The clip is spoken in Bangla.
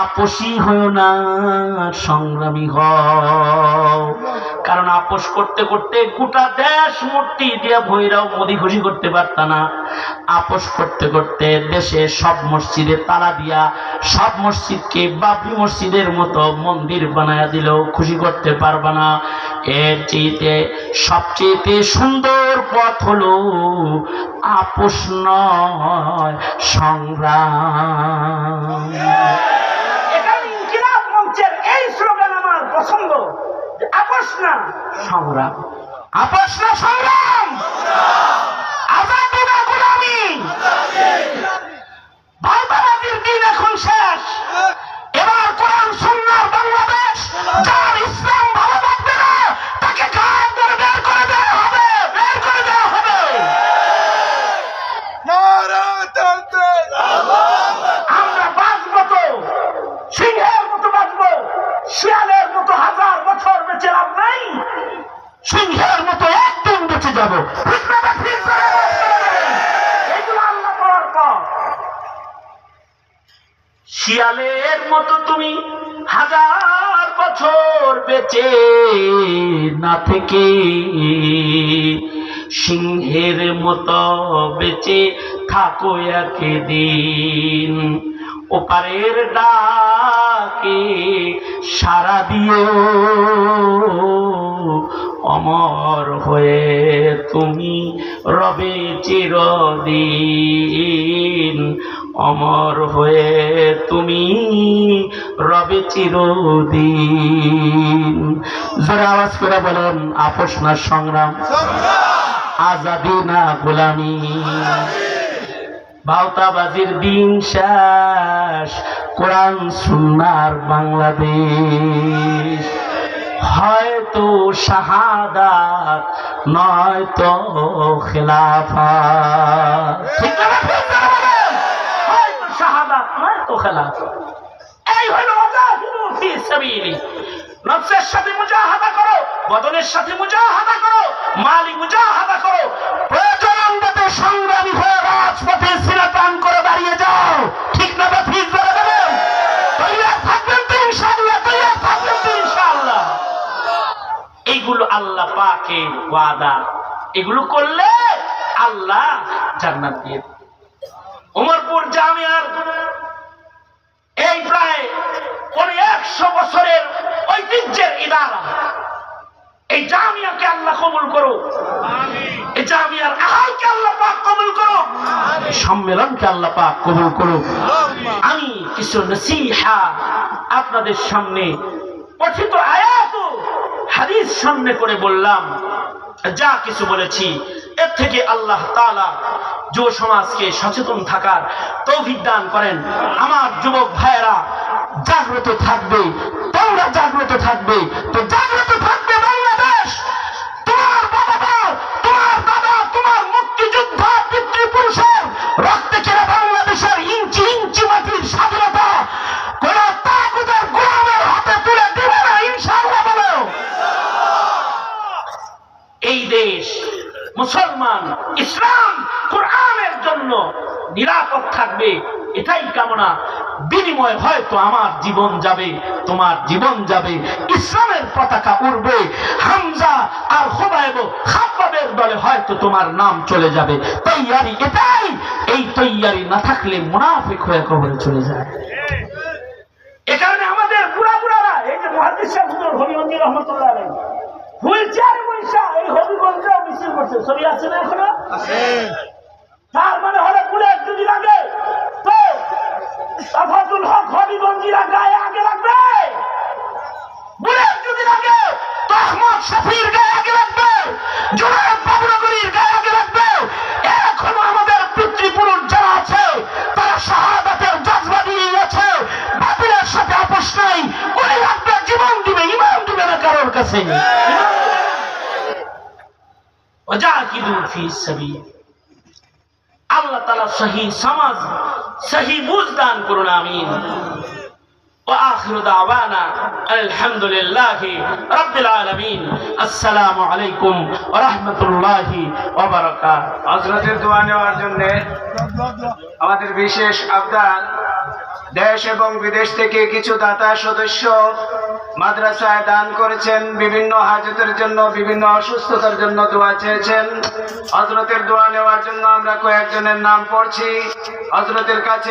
আপোষী হয়েও না, সংগ্রামী হও। কারণ আপোষ করতে করতে গোটা দেশ মূর্তি দিয়ে ভৈরাও মোদি খুশি করতে পারত না। আপোষ করতে করতে দেশে সব মসজিদে তালা দিয়া সব মসজিদকে বাবরি মসজিদের মতো মন্দির বানায়া দিলেও খুশি করতে পারবা না। এর চেয়ে সবচেয়ে সুন্দর পথ হলো আপোষ নয়, সংগ্রাম। এই স্লোগান আমার পছন্দ, যে আপোষ না সংগ্রাম, আপোষ না সংগ্রাম, আজাদী না গোলামি। ভারতবাদীর দিন এখন শেষ। এবার কোরআন সুন্নাহর বাংলাদেশ, যার ইসলাম ভালো থাকবে না তাকে গায়ে ধরে বের করে দেওয়া হবে, বের করে দেওয়া হবে। আমরা বাঁচবো তো সিংহের মতো বাঁচবো, শিয়ালের মতো হাজার বছর বেঁচে লাভ নাই। সিংহের মতো একদিন বেঁচে যাবো। এগুলো আল্লাহ পাওয়ার পর। শিয়ালের মতো তুমি হাজার বছর বেঁচে না থেকে সিংহের মতো বেঁচে থাকো একদিন। ওপারের ডাকে সাড়া দিও, অমর হয়ে তুমি রবে চিরদিন, অমর হয়ে তুমি রবে চিরদিন। জোরে আওয়াজ করে বলেন, আপোষ না সংগ্রাম, আজাদী না গোলামি। ভাওতাবাজির দিন শেষ, কোরআন সুন্নাহর বাংলাদেশ। হয়তো শাহাদাত নয়তো খেলাফত। ঠিক না? হয়তো শাহাদাত নয়তো খেলাফত। এই হলো মুজাহিদু ফি সাবিলি। নফসের সাথে মুজাহাদা করো, বদনের সাথে মুজাহাদা করো, মালি মুজাহাদা করো। প্রয়োজন অনুযায়ী সংগ্রামী হয়ে রাজপথে সিনাতান করে দাঁড়িয়ে যাও। ঠিক না? ঠিক করে দেবেন। তৈয়ার থাকবেন তো ইনশাআল্লাহ, তৈয়ার থাকবেন তো ইনশাআল্লাহ। এইগুলো আল্লাহ পাকের ওয়াদা। এগুলো করলে আল্লাহ জান্নাত দিয়ে দেন। ওমরপুর জামিয়ার এই প্রায় 100 বছরের ঐতিহ্যের ইদারা, এই জামিয়াকে আল্লাহ কবুল করো, এই জামিয়ার আহালকে আল্লাহ পাক কবুল করো, সম্মেলনকে আল্লাহ পাক কবুল করো। আমি কিছু নসিহা আপনাদের সামনে পঠিত আয়াত হাদিস সামনে করে বললাম। যা কিছু বলেছি এর থেকে আল্লাহ তাআলা যুব সমাজকে সচেতন থাকার তৌফিক দান করেন। আমার যুবক ভাইয়েরা জাগ্রত থাকবে, তোমরা জাগ্রত থাকবে, তো জাগ্রত থাকবে বাংলাদেশ। তোমার বাবা, তোমার দাদা, তোমার মুক্তিযোদ্ধা পিতৃপুরুষের রক্তে কেনা বাংলাদেশের ইঞ্চি ইঞ্চি মাটির স্বাধীনতা কোন তাগুতের গোলামের হাতে তুলে দেবে না, ইনশাআল্লাহ বলো। এই দেশ মুসলমান, ইসলাম, কোরআনের জন্য নিরাপদ থাকবে, এটাই কামনা। বিনিময় হয়তো আমার জীবন যাবে, তোমার জীবন যাবে, ইসলামের পতাকা উড়বে। হামজা আর খুবাইব খাব্বাবের দলে হয়তো তোমার নাম চলে যাবে। তৈয়ারি এটাই। এই তৈয়ারি না থাকলে মুনাফিক হয়ে কবরে চলে যায়। এ কারণে আমাদের বুড়া বুড়ারা, এই যে মুহাদ্দিস সাহেব হুজুর হবিগঞ্জ রহমাতুল্লাহ আলাইহি হুইলচেয়ারে বসে এই হবিগঞ্জেও মিছিল করছে। ছবি আছে না এখনো? তার মানে হলো বুলেট যদি লাগে তো তাফাতুল হক হবিগঞ্জিরা গায়ে আগে লাগবে। বুলেট যদি লাগে তো আহমদ শফির গায়ে আগে লাগবে, জুনায়েদ বাবুনগরীর গায়ে আগে লাগবে। এখনো আমাদের পিতৃপুরুষ যারা আছে তারা শাহাদাতের জজবা দিয়ে আছে। বাতিলের সাথে আপোষ নাই, মনে রাখবে জীবন দিবে, ইমান দিবে না কারোর কাছে। ওয়াজাহিদু ফি সাবিল। আল্লাহ তাআলা সহি সমাজ, সহি বুঝ দান করুন, আমিন। وآخر دعوانا الحمد لله رب العالمين السلام عليكم ورحمة الله وبركاته হযরতের দোয়া নেওয়ার জন্য আমাদের বিশেষ আবদার, দেশ এবং বিদেশ থেকে কিছু দাতা সদস্য মাদ্রাসায় দান করেছেন, বিভিন্ন হাজতের জন্য, বিভিন্ন অসুস্থতার জন্য দোয়া চেয়েছেন। হযরতের দোয়া নেওয়ার জন্য আমরা কয়েকজনের নাম পড়ছি। হযরতের কাছে